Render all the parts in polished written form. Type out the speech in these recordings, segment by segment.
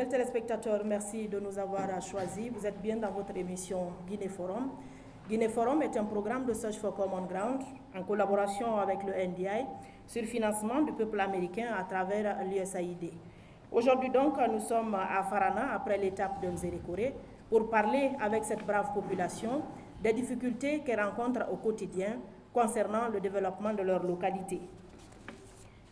Fidèles téléspectateurs, merci de nous avoir choisis. Vous êtes bien dans votre émission Guinée Forum. Guinée Forum est un programme de Search for Common Ground en collaboration avec le NDI sur le financement du peuple américain à travers l'USAID. Aujourd'hui donc, nous sommes à Farana, après l'étape de Nzérékoré, pour parler avec cette brave population des difficultés qu'elle rencontre au quotidien concernant le développement de leur localité.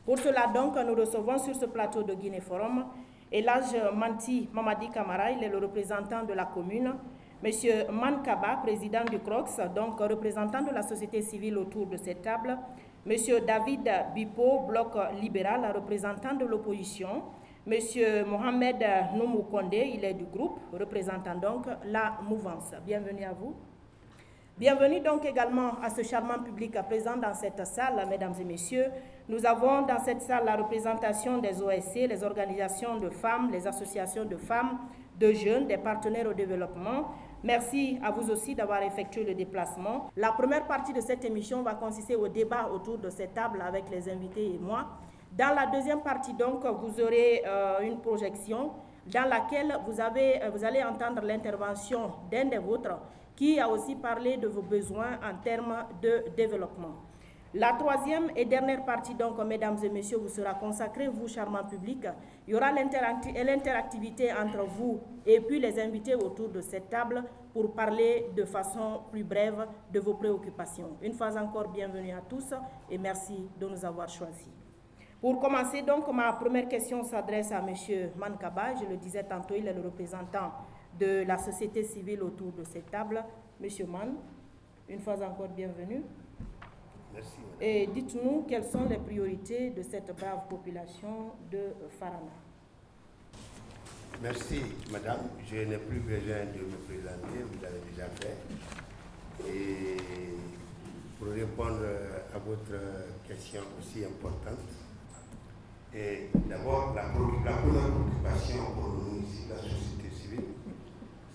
Pour cela donc, nous recevons sur ce plateau de Guinée Forum Elhadj Manti Mamadi Camara, il est le représentant de la commune, Monsieur Man Kaba, président du CROX, donc représentant de la société civile autour de cette table, Monsieur David Bipo, bloc libéral, représentant de l'opposition, Monsieur Mohamed Noumou Kondé, il est du groupe, représentant donc la mouvance. Bienvenue à vous. Bienvenue donc également à ce charmant public présent dans cette salle, mesdames et messieurs. Nous avons dans cette salle la représentation des OSC, les organisations de femmes, les associations de femmes, de jeunes, des partenaires au développement. Merci à vous aussi d'avoir effectué le déplacement. La première partie de cette émission va consister au débat autour de cette table avec les invités et moi. Dans la deuxième partie, donc, vous aurez une projection dans laquelle vous allez entendre l'intervention d'un des vôtres qui a aussi parlé de vos besoins en termes de développement. La troisième et dernière partie, donc, mesdames et messieurs, vous sera consacrée, vous, charmant public. Il y aura l'interactivité entre vous et puis les invités autour de cette table pour parler de façon plus brève de vos préoccupations. Une fois encore, bienvenue à tous et merci de nous avoir choisis. Pour commencer, donc, ma première question s'adresse à M. Mankaba. Je le disais tantôt, il est le représentant de la société civile autour de cette table. Monsieur Man, une fois encore, bienvenue. Merci. Madame. Et dites-nous quelles sont les priorités de cette brave population de Farana. Merci, madame. Je n'ai plus besoin de me présenter, vous l'avez déjà fait. Et pour répondre à votre question aussi importante, et d'abord, la première préoccupation pour nous ici, la société civile,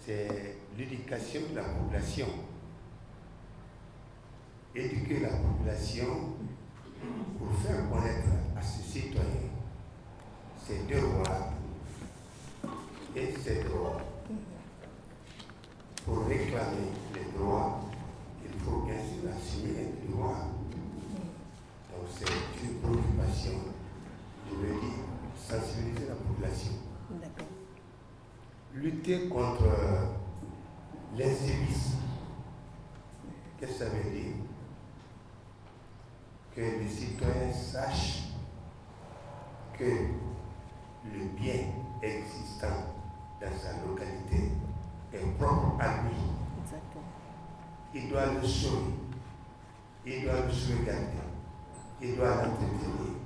c'est l'éducation de la population. Éduquer la population pour faire connaître à ses citoyens ses devoirs et ses droits. Pour réclamer les droits, il faut bien sûr assumer les devoirs. Donc c'est une préoccupation, je veux dire, sensibiliser la population. D'accord. Lutter contre l'incivisme. Qu'est-ce que ça veut dire? Que les citoyens sachent que le bien existant dans sa localité est propre à lui. Exactement. Il doit le sauver, il doit le sauvegarder, il doit l'entretenir.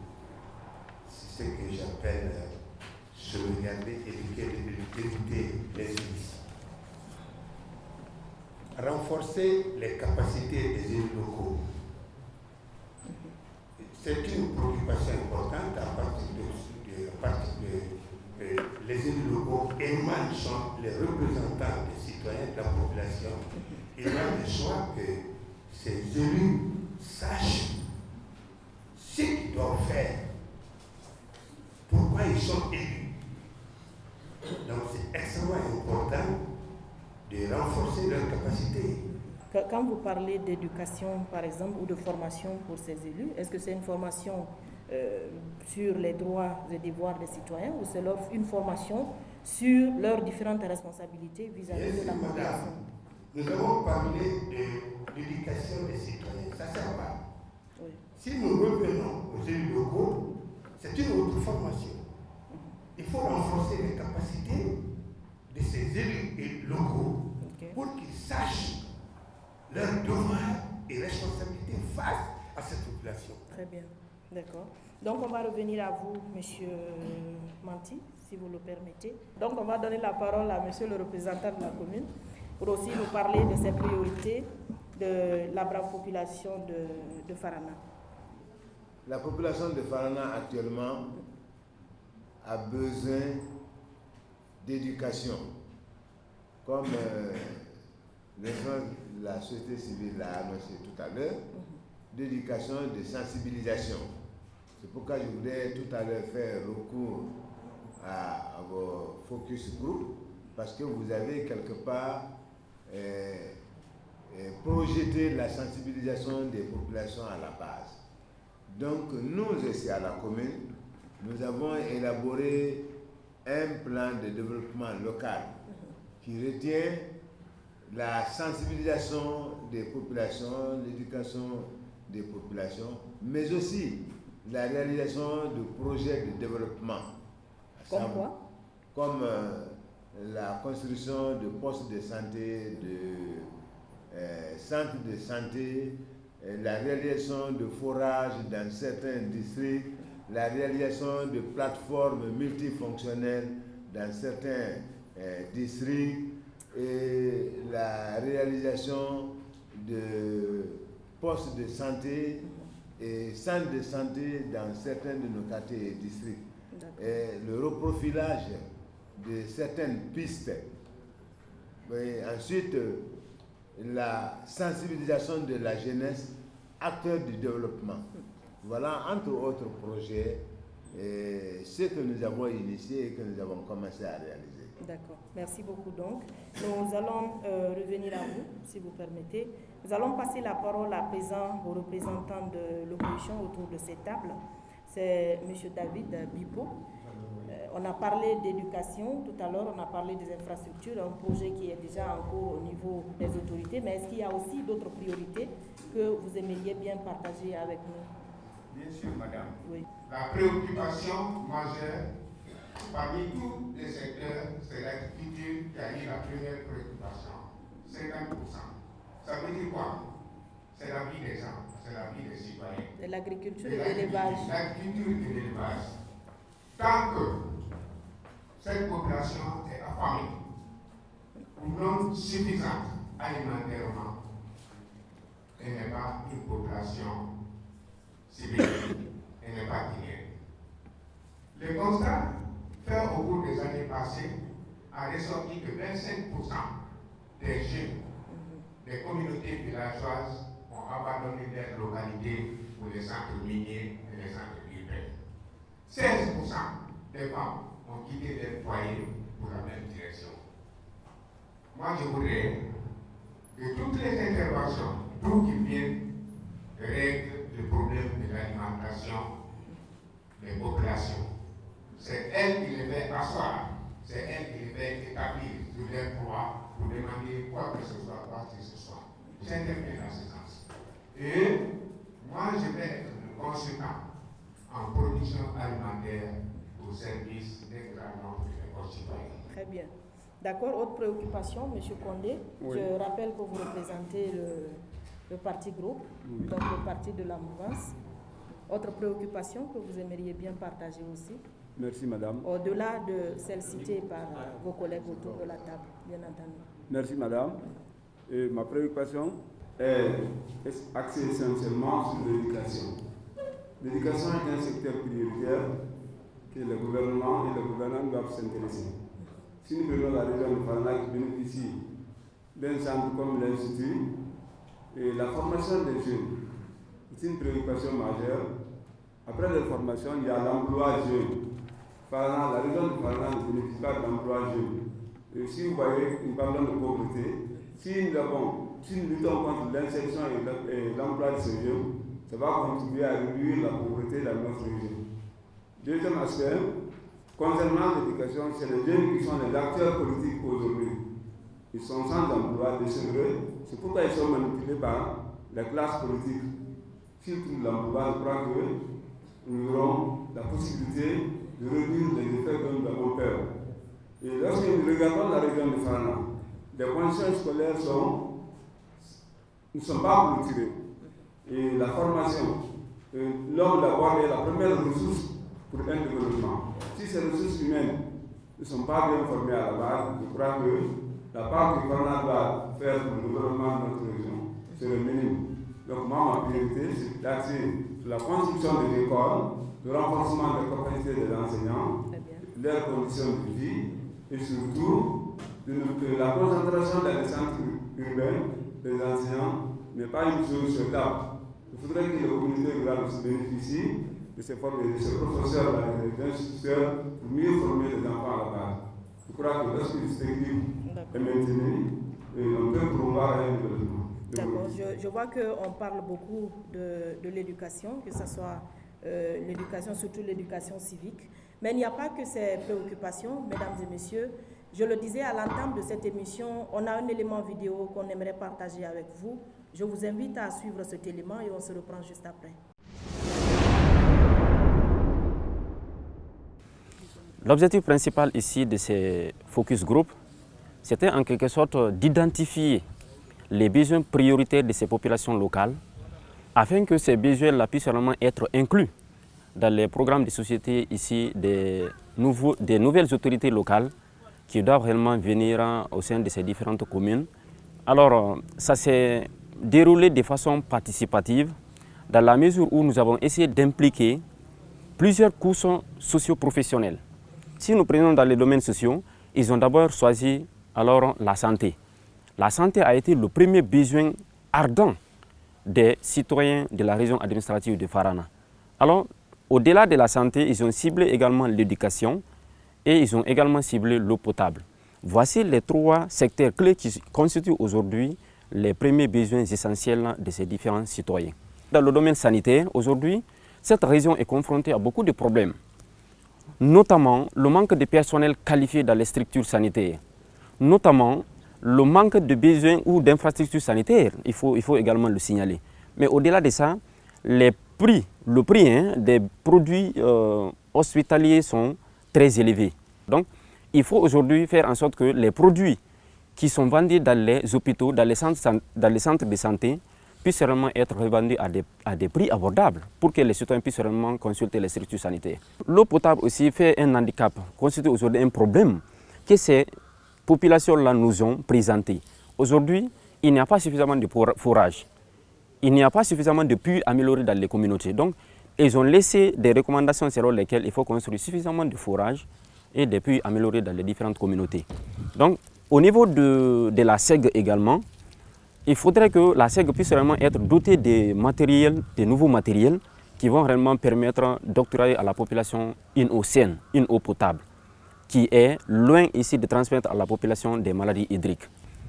C'est ce que j'appelle sauvegarder, éviter l'incivisme. Renforcer les capacités des élus locaux. C'est une préoccupation importante à partir de les élus locaux émanent, sont les représentants des citoyens de la population. Il va de soi que ces élus sachent ce qu'ils doivent faire, pourquoi ils sont élus. Donc c'est extrêmement important de renforcer leurs capacités. Quand vous parlez d'éducation, par exemple, ou de formation pour ces élus, est-ce que c'est une formation sur les droits et devoirs des citoyens ou c'est une formation sur leurs différentes responsabilités vis-à-vis de la population? Nous avons parlé de l'éducation des citoyens, ça ne sert pas. Oui. Si nous revenons aux élus locaux, c'est une autre formation. Il faut renforcer les capacités de ces élus locaux pour qu'ils sachent leurs devoirs et responsabilités face à cette population. Très bien, d'accord. Donc on va revenir à vous, Monsieur Manti, si vous le permettez. Donc on va donner la parole à Monsieur le représentant de la commune pour aussi nous parler de ces priorités de la brave population de Farana. La population de Farana actuellement a besoin d'éducation, comme la société civile l'a annoncé tout à l'heure, d'éducation, de sensibilisation. C'est pourquoi je voudrais tout à l'heure faire recours à vos focus group parce que vous avez quelque part projeté la sensibilisation des populations à la base. Donc nous ici à la commune, nous avons élaboré un plan de développement local qui retient la sensibilisation des populations, l'éducation des populations, mais aussi la réalisation de projets de développement. Comme quoi? Comme la construction de postes de santé, de centres de santé, la réalisation de forages dans certains districts, la réalisation de plateformes multifonctionnelles dans certains districts et la réalisation de postes de santé et centres de santé dans certains de nos quartiers et districts. Et le reprofilage de certaines pistes. Et ensuite, la sensibilisation de la jeunesse, acteur du développement. Voilà, entre autres projets, ce que nous avons initié et que nous avons commencé à réaliser. D'accord, merci beaucoup donc. Nous allons revenir à vous, si vous permettez. Nous allons passer la parole à présent aux représentants de l'opposition autour de cette table. C'est M. David Bipo. On a parlé d'éducation, tout à l'heure on a parlé des infrastructures, un projet qui est déjà en cours au niveau des autorités, mais est-ce qu'il y a aussi d'autres priorités que vous aimeriez bien partager avec nous? Bien sûr, madame. Oui. La préoccupation majeure parmi tous les secteurs, c'est l'agriculture qui a eu la première préoccupation, 50%. Ça veut dire quoi? C'est la vie des gens, c'est la vie des citoyens. De l'agriculture et de l'élevage. L'agriculture et de l'élevage. Tant que cette population est affamée ou non suffisante alimentairement, elle n'est pas une population civile, elle n'est pas guinéenne. Le constat fait au cours des années passées a ressorti que 25% des jeunes des communautés villageoises ont abandonné leurs localités pour les centres miniers et les centres urbains. 16% des femmes ont quitté leur foyer pour la même direction. Moi, je voudrais que toutes les interventions, d'où qu'ils viennent, règlent le problème de l'alimentation des populations. C'est elle qui les fait asseoir, c'est elle qui les fait établir sur leurs droits pour demander quoi que ce soit, quoi que ce soit. J'interviens dans ce sens. Et moi, je vais être le consultant en production alimentaire au service des grands nombres de concitoyens. Très bien. D'accord, autre préoccupation, M. Condé. Oui. Je rappelle que vous représentez le parti groupe, donc le parti de la mouvance. Autre préoccupation que vous aimeriez bien partager aussi, Merci, madame. au-delà de celle citée par vos collègues autour de la table, bien entendu. Merci, madame. Et ma préoccupation est axée essentiellement sur l'éducation. L'éducation est un secteur prioritaire que le gouvernement et le gouvernement doivent s'intéresser. Si nous prenons la région de Fana qui bénéficie d'un centre comme l'Institut, et la formation des jeunes est une préoccupation majeure. Après la formation, il y a l'emploi jeune. Fana, la région de Fana ne bénéficie pas d'emploi jeune. Et si vous voyez, nous parlons de pauvreté, si nous luttons contre l'insertion et l'emploi de ces jeunes, ça va contribuer à réduire la pauvreté dans notre région. Deuxième aspect, concernant l'éducation, c'est les jeunes qui sont les acteurs politiques aujourd'hui. Ils sont sans emploi, désœuvrés, c'est pourquoi ils sont manipulés par la classe politique. S'ils trouvent l'emploi, je crois que nous aurons la possibilité de réduire les effets dont nous avons peur. Et lorsque nous regardons la région de Fana, les conditions scolaires ne sont pas clôturées. Et la formation, l'homme d'abord est la première ressource pour un développement. Si ces ressources humaines ne sont pas bien formées à la base, je crois que la part que Fana doit faire pour le développement de notre région, c'est le minimum. Donc moi, ma priorité, c'est d'axer sur la construction des écoles, le renforcement des capacités des enseignants, leurs conditions de vie, et surtout de la concentration dans les centres urbains des enseignants n'est pas une chose souhaitable. Il faudrait que les communautés rurales se bénéficient de ces professeurs, des instituteurs, pour mieux former les enfants à la base. Je crois que lorsque cet équilibre est maintenu, on peut promouvoir un développement. D'accord, je vois qu'on parle beaucoup de l'éducation, que ce soit l'éducation, surtout l'éducation civique. Mais il n'y a pas que ces préoccupations, mesdames et messieurs. Je le disais à l'entame de cette émission, on a un élément vidéo qu'on aimerait partager avec vous. Je vous invite à suivre cet élément et on se reprend juste après. L'objectif principal ici de ces focus group, c'était en quelque sorte d'identifier les besoins prioritaires de ces populations locales afin que ces besoins-là puissent vraiment être inclus dans les programmes de société ici des nouvelles autorités locales qui doivent réellement venir au sein de ces différentes communes. Alors, ça s'est déroulé de façon participative dans la mesure où nous avons essayé d'impliquer plusieurs couches socio-professionnelles. Si nous prenons dans les domaines sociaux, ils ont d'abord choisi alors la santé. La santé a été le premier besoin ardent des citoyens de la région administrative de Farana. Alors, au-delà de la santé, ils ont ciblé également l'éducation et ils ont également ciblé l'eau potable. Voici les trois secteurs clés qui constituent aujourd'hui les premiers besoins essentiels de ces différents citoyens. Dans le domaine sanitaire, aujourd'hui, cette région est confrontée à beaucoup de problèmes, notamment le manque de personnel qualifié dans les structures sanitaires, notamment le manque de besoins ou d'infrastructures sanitaires, il faut également le signaler. Mais au-delà de ça, le prix des produits hospitaliers sont très élevés. Donc, il faut aujourd'hui faire en sorte que les produits qui sont vendus dans les hôpitaux, dans les centres de santé, puissent vraiment être revendus à des prix abordables pour que les citoyens puissent vraiment consulter les structures sanitaires. L'eau potable aussi fait un handicap, constitue aujourd'hui un problème que ces populations-là nous ont présenté. Aujourd'hui, il n'y a pas suffisamment de forage. Il n'y a pas suffisamment de puits améliorés dans les communautés. Donc, ils ont laissé des recommandations selon lesquelles il faut construire suffisamment de forage et des puits améliorés dans les différentes communautés. Donc, au niveau de la SEG également, il faudrait que la SEG puisse vraiment être dotée de nouveaux matériels qui vont vraiment permettre d'octroyer à la population une eau saine, une eau potable, qui est loin ici de transmettre à la population des maladies hydriques.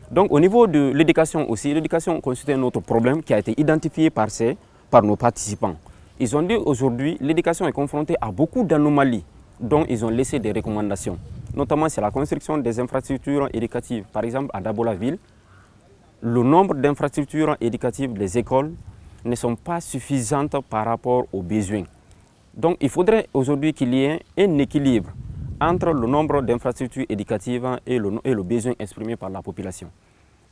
Donc au niveau de l'éducation aussi, l'éducation constitue un autre problème qui a été identifié par nos participants. Ils ont dit aujourd'hui l'éducation est confrontée à beaucoup d'anomalies dont ils ont laissé des recommandations. Notamment c'est la construction des infrastructures éducatives. Par exemple à Dabola-Ville, le nombre d'infrastructures éducatives des écoles ne sont pas suffisantes par rapport aux besoins. Donc il faudrait aujourd'hui qu'il y ait un équilibre entre le nombre d'infrastructures éducatives et le besoin exprimé par la population.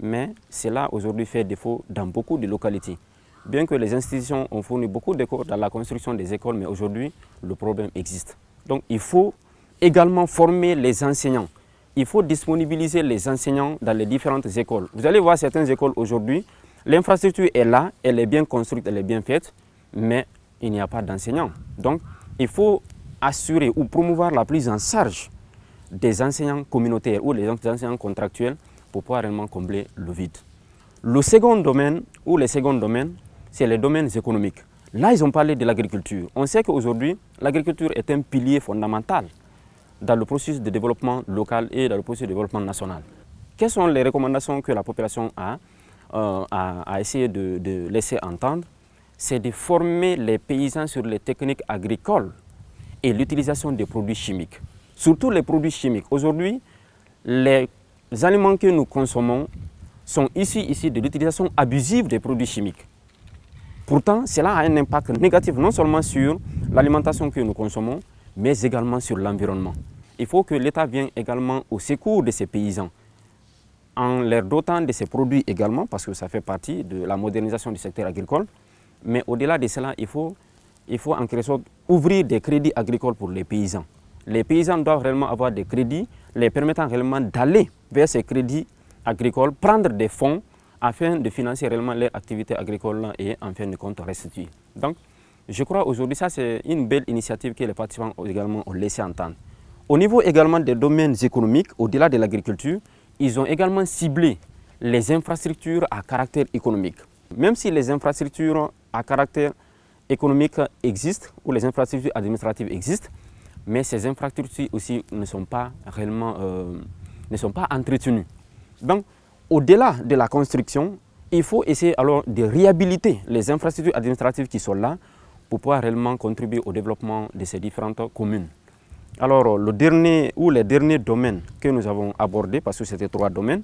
Mais cela aujourd'hui fait défaut dans beaucoup de localités. Bien que les institutions ont fourni beaucoup d'efforts dans la construction des écoles, mais aujourd'hui le problème existe. Donc il faut également former les enseignants. Il faut disponibiliser les enseignants dans les différentes écoles. Vous allez voir certaines écoles aujourd'hui, l'infrastructure est là, elle est bien construite, elle est bien faite, mais il n'y a pas d'enseignants. Donc il faut assurer ou promouvoir la prise en charge des enseignants communautaires ou les enseignants contractuels pour pouvoir réellement combler le vide. Le second domaine, c'est les domaines économiques. Là, ils ont parlé de l'agriculture. On sait qu'aujourd'hui, l'agriculture est un pilier fondamental dans le processus de développement local et dans le processus de développement national. Quelles sont les recommandations que la population a essayé de laisser entendre? C'est de former les paysans sur les techniques agricoles et l'utilisation des produits chimiques. Surtout les produits chimiques. Aujourd'hui, les aliments que nous consommons sont issus ici de l'utilisation abusive des produits chimiques. Pourtant, cela a un impact négatif non seulement sur l'alimentation que nous consommons, mais également sur l'environnement. Il faut que l'État vienne également au secours de ces paysans en leur dotant de ces produits également, parce que ça fait partie de la modernisation du secteur agricole. Mais au-delà de cela, il faut en quelque sorte ouvrir des crédits agricoles pour les paysans. Les paysans doivent réellement avoir des crédits les permettant réellement d'aller vers ces crédits agricoles, prendre des fonds afin de financer réellement leur activité agricole et en fin de compte restituer. Donc, je crois aujourd'hui, ça c'est une belle initiative que les participants également ont laissé entendre. Au niveau également des domaines économiques, au-delà de l'agriculture, ils ont également ciblé les infrastructures à caractère économique. Même si les infrastructures à caractère économiques existent, où les infrastructures administratives existent, mais ces infrastructures aussi ne sont pas réellement entretenues. Donc, au-delà de la construction, il faut essayer alors de réhabiliter les infrastructures administratives qui sont là pour pouvoir réellement contribuer au développement de ces différentes communes. Alors, les derniers domaines que nous avons abordés, parce que c'était 3 domaines,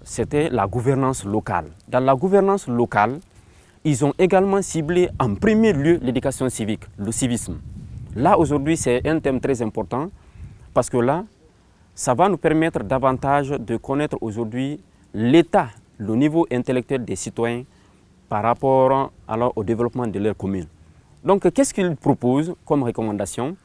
c'était la gouvernance locale. Dans la gouvernance locale, ils ont également ciblé en premier lieu l'éducation civique, le civisme. Là, aujourd'hui, c'est un thème très important parce que là, ça va nous permettre davantage de connaître aujourd'hui l'état, le niveau intellectuel des citoyens par rapport alors au développement de leur commune. Donc, qu'est-ce qu'ils proposent comme recommandation?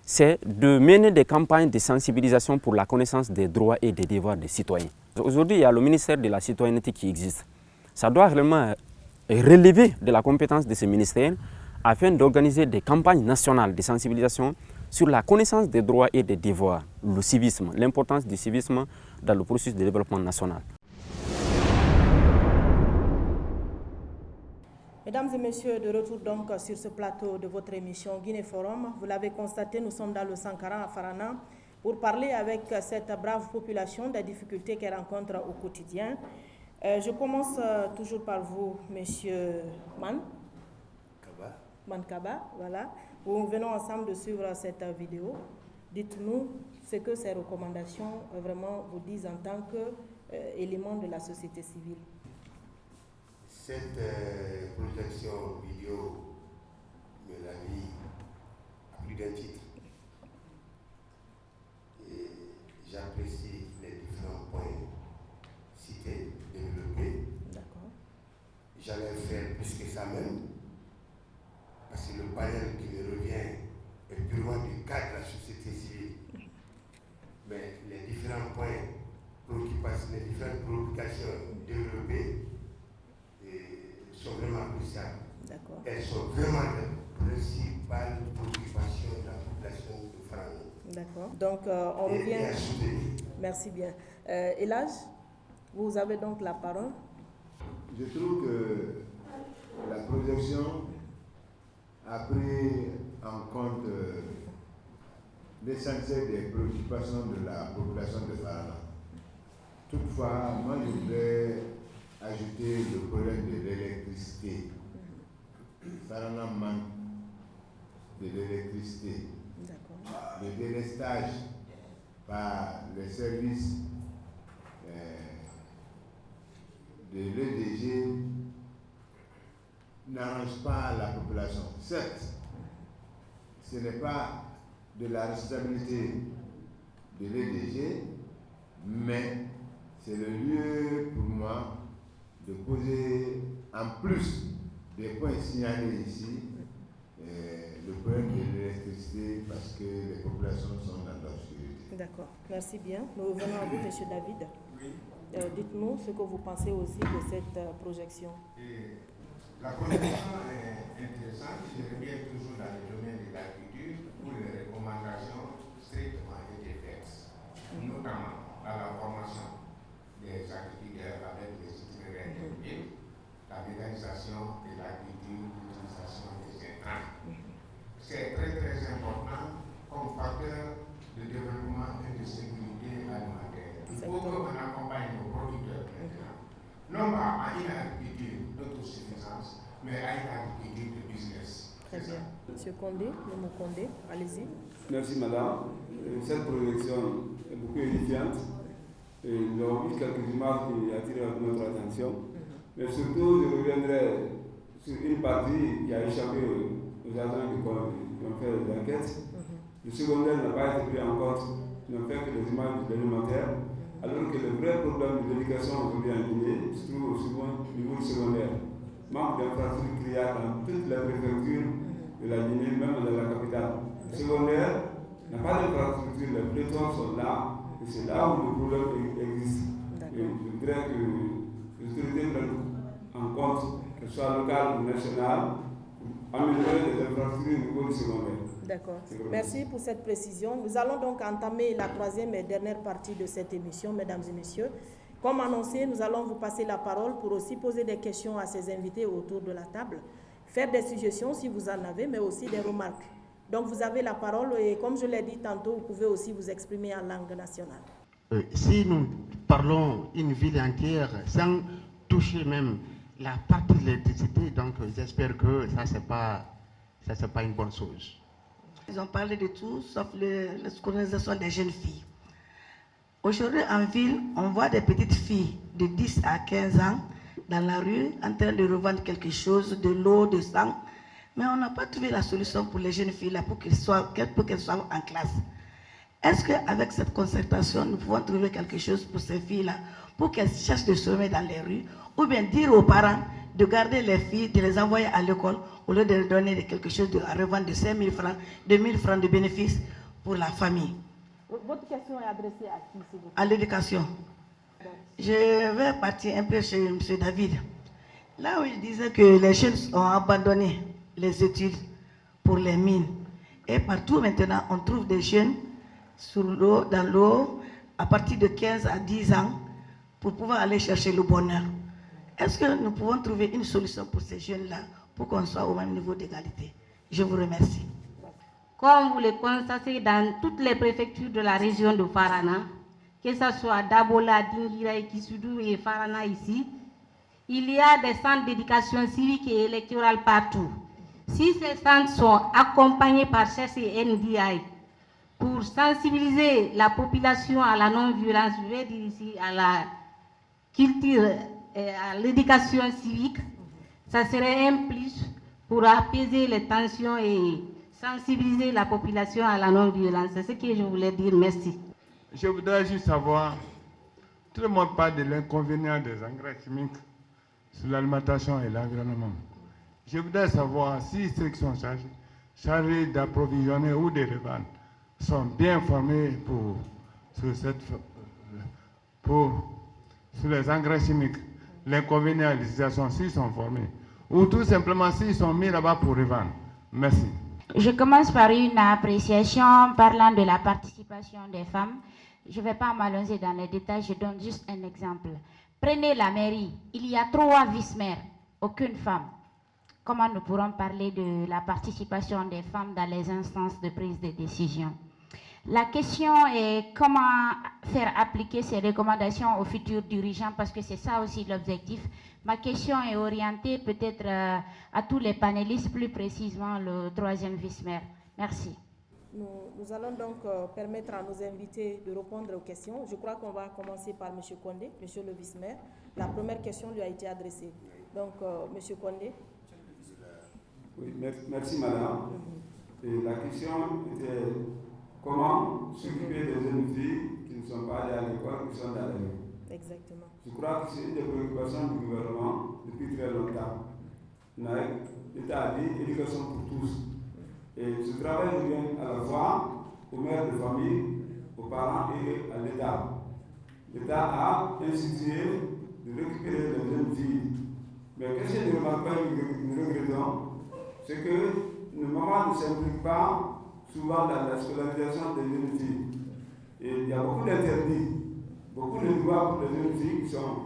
C'est de mener des campagnes de sensibilisation pour la connaissance des droits et des devoirs des citoyens. Aujourd'hui, il y a le ministère de la citoyenneté qui existe. Ça doit vraiment relever de la compétence de ce ministère afin d'organiser des campagnes nationales de sensibilisation sur la connaissance des droits et des devoirs, le civisme, l'importance du civisme dans le processus de développement national. Mesdames et messieurs, de retour donc sur ce plateau de votre émission Guinée Forum. Vous l'avez constaté, nous sommes dans le Sankara à Farana pour parler avec cette brave population des difficultés qu'elle rencontre au quotidien. Je commence toujours par vous, monsieur Mankaba, voilà. Nous venons ensemble de suivre cette vidéo. Dites-nous ce que ces recommandations vraiment vous disent en tant qu'élément de la société civile. Cette projection vidéo me l'a mis à plus d'un titre. Et j'apprécie les différents points cités, développés. D'accord. J'allais faire plus que ça même, parce que le panel qui me revient est purement du cadre de la société civile. Mais les différents points, les différentes préoccupations développées sont vraiment appréciables. Elles sont vraiment les principales préoccupations de la population de Farana. D'accord. Donc, on revient. Merci bien. Elhaj, vous avez donc la parole. Je trouve que la projection a pris en compte l'essentiel des préoccupations de la population de Farana. Toutefois, moi je voudrais ajouter le problème de l'électricité. Farana manque de l'électricité. Le délestage par les services de l'EDG n'arrange pas la population. Certes, ce n'est pas de la responsabilité de l'EDG, mais c'est le lieu pour moi de poser, en plus des points signalés ici, le problème de l'électricité parce que les populations sont dans l'obscurité. D'accord, merci bien. Nous revenons à vous, M. David. Oui. Dites-nous ce que vous pensez aussi de cette projection. La projection est intéressante. Je reviens toujours dans le domaine de l'agriculture où les recommandations strictement été faites, notamment dans la formation des agriculteurs avec les itinéraires de ville, la mécanisation de l'agriculture, l'utilisation des intrants. C'est très très important comme facteur de développement et de sécurité alimentaire. Il faut qu'on accompagne nos producteurs maintenant, non pas à une agriculture d'autosuffisance, mais à une agriculture de business. Très bien. Monsieur Condé, M. Condé, allez-y. Merci madame. Cette projection est beaucoup édifiante. Nous avons vu quelques images qui attirent notre attention. Mais surtout, je reviendrai sur une partie qui a échappé aux agents qui ont fait les enquêtes. Le secondaire n'a pas été pris en compte, ils n'ont fait que les images de l'élémentaire, alors que le vrai problème de l'éducation aujourd'hui en Guinée se trouve au niveau du secondaire. Manque d'infrastructures qu'il y a dans toutes les préfectures de la Guinée, même dans la capitale. Le secondaire n'a pas d'infrastructure, les pléthores sont là, et c'est là où le problème existe. Et je voudrais que les autorités prennent en compte, que ce soit local ou national, pour améliorer les infrastructures au niveau du secondaire. D'accord. Merci pour cette précision. Nous allons donc entamer la troisième et dernière partie de cette émission, mesdames et messieurs. Comme annoncé, nous allons vous passer la parole pour aussi poser des questions à ces invités autour de la table. faire des suggestions si vous en avez, mais aussi des remarques. Donc vous avez la parole et comme je l'ai dit tantôt, vous pouvez aussi vous exprimer en langue nationale. Si nous parlons une ville entière sans toucher même la partie de l'électricité, donc j'espère que ça c'est pas une bonne chose. Ils ont parlé de tout sauf la scolarisation des jeunes filles. Aujourd'hui en ville, on voit des petites filles de 10 à 15 ans dans la rue en train de revendre quelque chose, de l'eau, de sang. Mais on n'a pas trouvé la solution pour les jeunes filles là pour qu'elles soient en classe. Est-ce qu'avec cette concertation, nous pouvons trouver quelque chose pour ces filles-là, pour qu'elles cherchent de sommeil dans les rues, ou bien dire aux parents de garder les filles, de les envoyer à l'école, au lieu de leur donner quelque chose à revendre de 5 000 francs, 2 000 francs de bénéfices pour la famille. Votre question est adressée à qui, s'il vous plaît? À l'éducation. Je vais partir un peu chez M. David. Là où il disait que les jeunes ont abandonné les études pour les mines. Et partout maintenant, on trouve des jeunes sur l'eau, dans l'eau, à partir de 15 à 10 ans, pour pouvoir aller chercher le bonheur. Est-ce que nous pouvons trouver une solution pour ces jeunes-là, pour qu'on soit au même niveau d'égalité? Je vous remercie. Comme vous le constatez dans toutes les préfectures de la région de Farana, que ce soit Dabola, Dingira, Kisudou et Farana ici, il y a des centres d'éducation civique et électorale partout. Si ces centres sont accompagnés par CES et NDI pour sensibiliser la population à la non-violence, je vais dire ici à la culture et à l'éducation civique, ça serait un plus pour apaiser les tensions et sensibiliser la population à la non-violence. C'est ce que je voulais dire. Merci. Je voudrais juste savoir, tout le monde parle de l'inconvénient des engrais chimiques sur l'alimentation et l'environnement. Je voudrais savoir si ceux qui sont chargés d'approvisionner ou de revendre sont bien formés sur les engrais chimiques, l'inconvénient et l'utilisation, s'ils sont formés, ou tout simplement s'ils sont mis là-bas pour revendre. Merci. Je commence par une appréciation parlant de la participation des femmes. Je ne vais pas m'allonger dans les détails, je donne juste un exemple. Prenez la mairie, il y a 3 vice-maires, aucune femme. Comment nous pourrons parler de la participation des femmes dans les instances de prise de décision? La question est comment faire appliquer ces recommandations aux futurs dirigeants, parce que c'est ça aussi l'objectif. Ma question est orientée peut-être à tous les panélistes, plus précisément le 3e vice-maire. Merci. Nous allons donc permettre à nos invités de répondre aux questions. Je crois qu'on va commencer par M. Condé, M. le vice-maire. La première question lui a été adressée. Donc, M. Condé. Oui, merci madame. Et la question était comment s'occuper des jeunes filles qui ne sont pas allées à l'école, qui sont dans la rue. Exactement. Je crois que c'est une des préoccupations du gouvernement depuis très longtemps. L'État a dit éducation pour tous. Et ce travail revient à la fois aux mères de famille, aux parents et à l'État. L'État a institué de récupérer les jeunes filles. Mais qu'est-ce que nous regrettons? C'est que nos mamans ne s'impliquent pas souvent dans la scolarisation des jeunes filles. Et il y a beaucoup d'interdits, beaucoup de droits pour les jeunes filles qui sont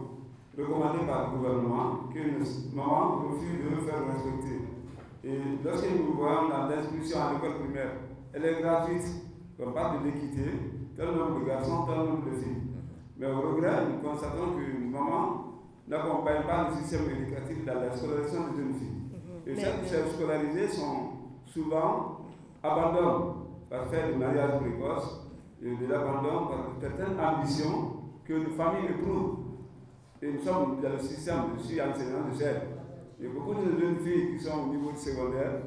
recommandés par le gouvernement, que nos mamans refusent de faire respecter. Et lorsque nous voyons dans l'instruction à l'école primaire, elle est gratuite, on parle de l'équité, tel nombre de garçons, tel nombre de filles. Mais au regret, nous constatons que nos mamans n'accompagnent pas le système éducatif dans la scolarisation des jeunes filles. Et celles scolarisées sont souvent abandonnées par faire des mariages précoces et de l'abandon par certaines ambitions que nos familles éprouvent. Et nous sommes dans le système, je suis enseignant de chef. Il y a beaucoup de jeunes filles qui sont au niveau secondaire,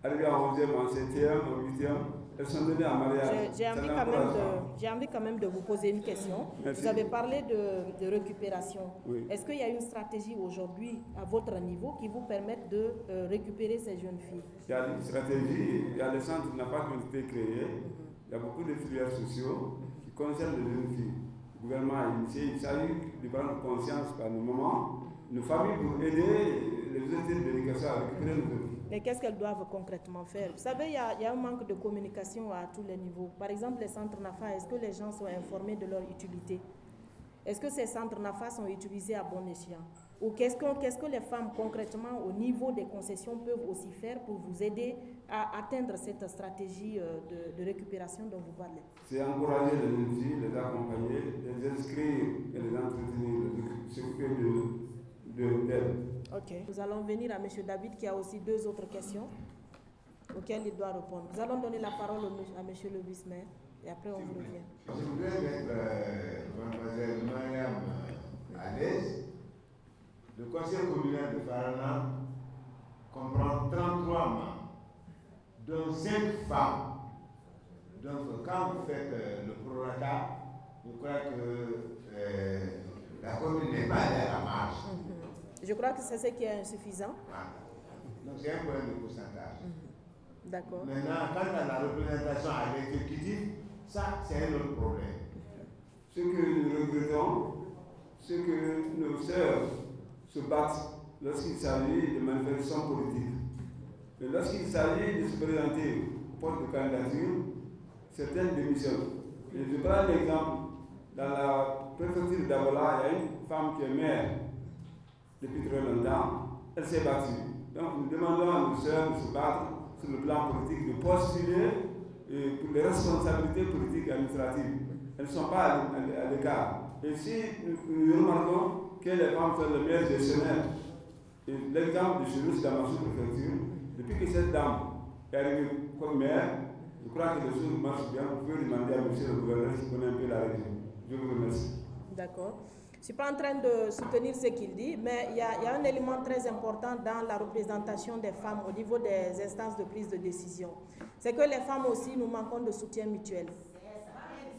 arrivées en 11e, en 7e, en 8e, elles sont données en mariage. J'ai envie quand même de vous poser une question. Merci. Vous avez parlé de récupération. Oui. Est-ce qu'il y a une stratégie aujourd'hui à votre niveau qui vous permette de récupérer ces jeunes filles? Il y a une stratégie, il y a des centres qui n'ont pas été créés, il y a beaucoup de filières sociaux qui concernent les jeunes filles. Le gouvernement a initié, il s'agit de prendre conscience par nos mamans, nos familles pour aider les autorités de l'éducation à récupérer nos jeunes. Mais qu'est-ce qu'elles doivent concrètement faire? Vous savez, il y a un manque de communication à tous les niveaux. Par exemple, les centres NAFA, est-ce que les gens sont informés de leur utilité? Est-ce que ces centres NAFA sont utilisés à bon escient? Ou qu'est-ce que les femmes concrètement au niveau des concessions peuvent aussi faire pour vous aider à atteindre cette stratégie de récupération dont vous parlez? C'est encourager les jeunes filles, les accompagner, les inscrire et les entretenir, s'occuper d'elles. Ok. Nous allons venir à M. David qui a aussi 2 autres questions auxquelles il doit répondre. Nous allons donner la parole à M. le vice-maire et après on vous revient. Je voudrais mettre Mademoiselle Mariam à l'aise. Le conseil communal de Farana comprend 33 membres, dont 5 femmes. Donc, quand vous faites le prorata, je crois que la commune n'est pas allée à la marche. Je crois que c'est ce qui est insuffisant. Ah. Donc, c'est un problème de pourcentage. D'accord. Maintenant, quant à la représentation à l'exécutif, ça, c'est un autre problème. Ce que nous regrettons, c'est que nos sœurs se battent lorsqu'il s'agit de manifestations politiques. Mais lorsqu'il s'agit de se présenter au poste de candidature, certaines démissionnent. Et je prends l'exemple, dans la préfecture d'Abola, il y a une femme qui est maire depuis très longtemps, elle s'est battue. Donc nous demandons à nos sœurs de se battre sur le plan politique, de postuler pour les responsabilités politiques et administratives. Elles ne sont pas à l'écart. Et si nous remarquons que les femmes sont les meilleures gestionnaires, et l'exemple de Chirus dans ma sous-préfecture, depuis que cette dame est arrivée comme maire, je crois que les choses marchent bien. Vous pouvez demander à monsieur le gouverneur qui connaît un peu la région. Je vous remercie. D'accord. Je ne suis pas en train de soutenir ce qu'il dit, mais il y a un élément très important dans la représentation des femmes au niveau des instances de prise de décision. C'est que les femmes aussi, nous manquons de soutien mutuel.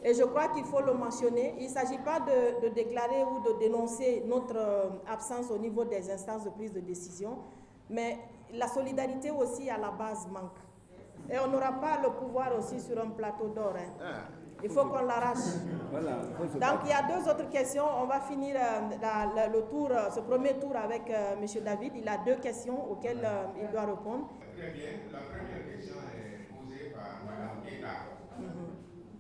Et je crois qu'il faut le mentionner. Il ne s'agit pas de déclarer ou de dénoncer notre absence au niveau des instances de prise de décision, mais la solidarité aussi à la base manque. Et on n'aura pas le pouvoir aussi sur un plateau d'or. Il faut qu'on l'arrache. Voilà. Donc il y a 2 autres questions. On va finir le tour, ce premier tour avec M. David. Il a 2 questions auxquelles il doit répondre. Très bien. La première question est posée par Mme Guetta.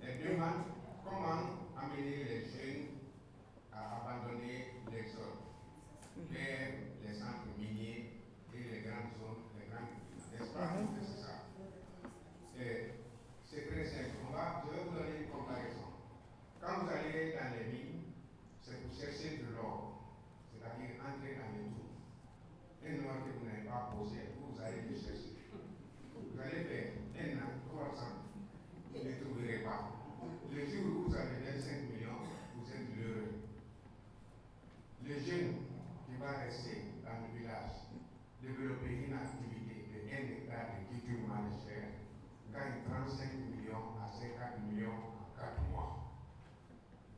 Elle demande comment amener les jeunes à abandonner l'exode vers les centres miniers et les grandes zones, n'est-ce pas? C'est ça. C'est très simple. Je vais vous donner une comparaison. Quand vous allez dans les mines, c'est pour chercher de l'or, c'est-à-dire entrer dans les trous. Un noir que vous n'avez pas posé, vous allez le chercher. Vous allez faire 1 an, 3 ans, vous ne trouverez pas. Le jour où vous avez 25 millions, vous êtes heureux. Le jeune qui va rester dans le village, développer une activité de 1 hectare de culture maraîchère, gagne 35 millions à 50 millions en 4 mois.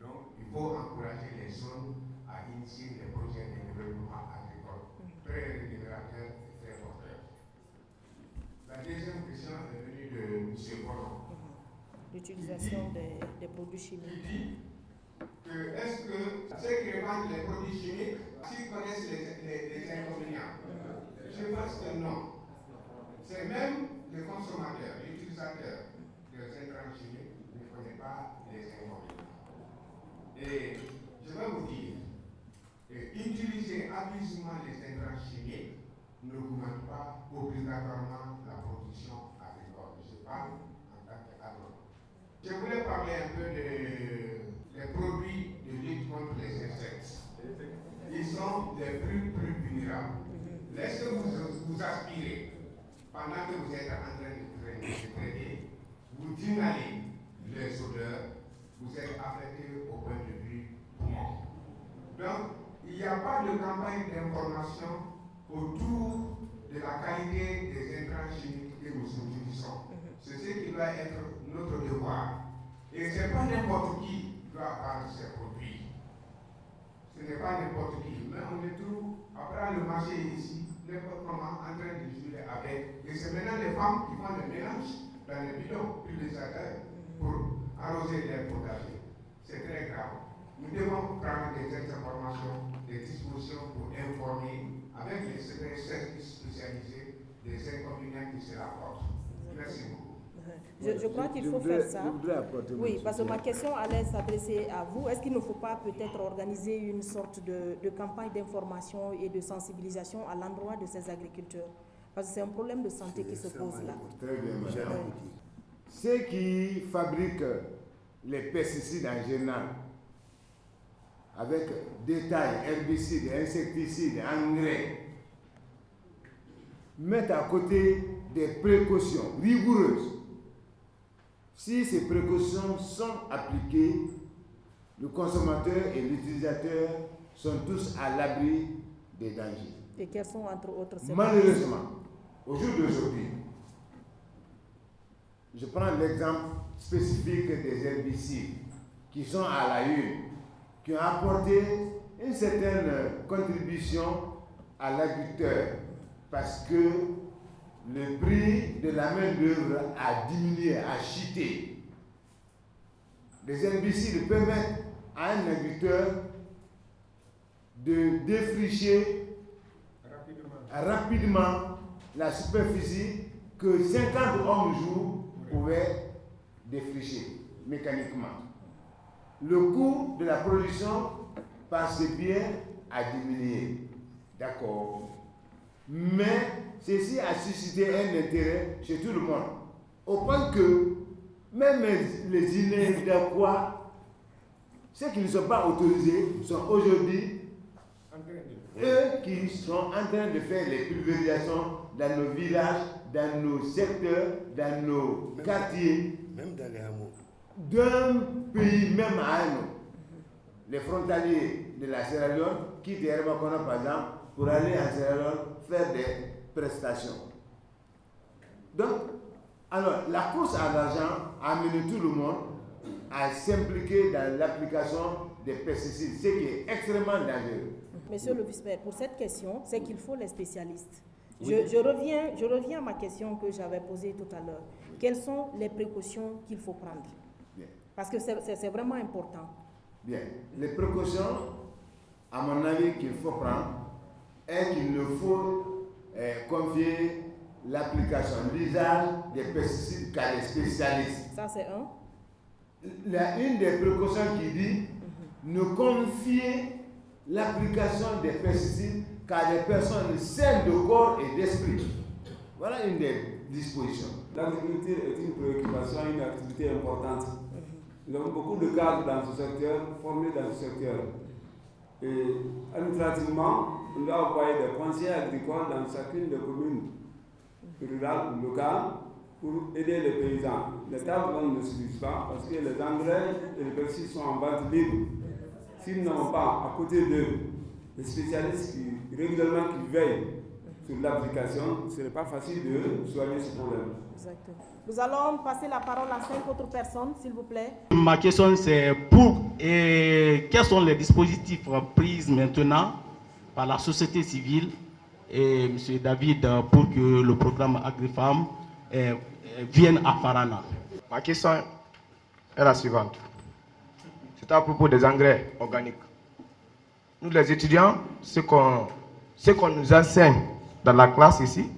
Donc, il faut encourager les zones à initier des projets de développement agricole très rémunérateurs et très porteurs. La deuxième question est venue de M. Bono. L'utilisation des produits chimiques. Il dit que est-ce que ceux qui revendent les produits chimiques, s'ils connaissent les inconvénients? Je pense que non. C'est même le consommateur, l'utilisateur des intrants chimiques ne connaît pas les inconvénients. Et je vais vous dire, utiliser abusivement les intrants chimiques n'augmente pas obligatoirement la production agricole. Je parle en tant qu'agronome. Je voulais parler un peu des produits de lutte contre les insectes. Ils sont les plus vulnérables. Est-ce que vous aspirez, pendant que vous êtes en train de traiter, vous inhalez les odeurs, vous êtes affecté au point de vue poumon. Donc, il n'y a pas de campagne d'information autour de la qualité des intrants chimiques que nous utilisons. C'est ce qui doit être notre devoir. Et ce n'est pas n'importe qui doit avoir ces produits. Ce n'est pas n'importe qui. Mais on les trouve, après le marché ici, n'importe comment, en train de jouer avec. Et c'est maintenant les femmes qui font le mélange dans les bidons, puis les accueillent pour arroser les potagers. C'est très grave. Nous devons prendre des informations, des dispositions pour informer avec les services spécialisés des inconvénients qui se rapportent. Merci beaucoup. Je crois qu'il faut faire ça. Oui, parce que ma question allait s'adresser à vous. Est-ce qu'il ne faut pas peut-être organiser une sorte de campagne d'information et de sensibilisation à l'endroit de ces agriculteurs? Parce que c'est un problème de santé qui se pose là. Très bien, madame. Ceux qui fabriquent les pesticides en général, avec détail, herbicides, insecticides, engrais, mettent à côté des précautions rigoureuses. Si ces précautions sont appliquées, le consommateur et l'utilisateur sont tous à l'abri des dangers. Et quels sont entre autres ces Malheureusement, au jour d'aujourd'hui, je prends l'exemple spécifique des herbicides qui sont à la une, qui ont apporté une certaine contribution à l'agriculteur parce que le prix de la main-d'œuvre a diminué, a chuté. Les herbicides permettent à un agriculteur de défricher rapidement la superficie que 50 hommes-jours pouvaient défricher mécaniquement. Le coût de la production par ce biais a diminué. D'accord. Mais ceci a suscité un intérêt chez tout le monde. Au point que même les Inédéquois, ceux qui ne sont pas autorisés, sont aujourd'hui eux qui sont en train de faire les pulvérisations dans nos villages, dans nos secteurs, dans nos quartiers, même dans les hameaux. D'un pays même à un autre. Les frontaliers de la Sierra Leone quittent Yerbakona par exemple pour aller en Sierra Leone faire des prestations. Donc, alors, la course à l'argent a amené tout le monde à s'impliquer dans l'application des pesticides, ce qui est extrêmement dangereux. Monsieur le vice-maire, pour cette question, c'est qu'il faut les spécialistes. Oui. Je reviens à ma question que j'avais posée tout à l'heure. Quelles sont les précautions qu'il faut prendre? Bien. Parce que c'est vraiment important. Bien. Les précautions, à mon avis, qu'il faut prendre, est qu'il ne faut confier l'application, l'usage des pesticides qu'à des spécialistes. Ça, c'est un. Une des précautions qui dit ne confier l'application des pesticides qu'à des personnes saines de corps et d'esprit. Voilà une des dispositions. L'agriculture est une préoccupation, une activité importante. Nous avons beaucoup de cadres dans ce secteur, formés dans ce secteur. Et administrativement, on doit envoyer des conseillers agricoles dans chacune des communes rurales ou locales pour aider les paysans. Les tables ne suffisent pas parce que les engrais et les pesticides sont en vente libre. S'ils n'ont pas à côté d'eux des spécialistes qui régulièrement qui veillent sur l'application, ce n'est pas facile de soigner ce problème. Exactement. Nous allons passer la parole à 5 autres personnes, s'il vous plaît. Ma question c'est quels sont les dispositifs pris maintenant par la société civile et M. David pour que le programme AgriFarm vienne à Farana? Ma question est la suivante. C'est à propos des engrais organiques. Nous les étudiants, ce qu'on nous enseigne dans la classe ici,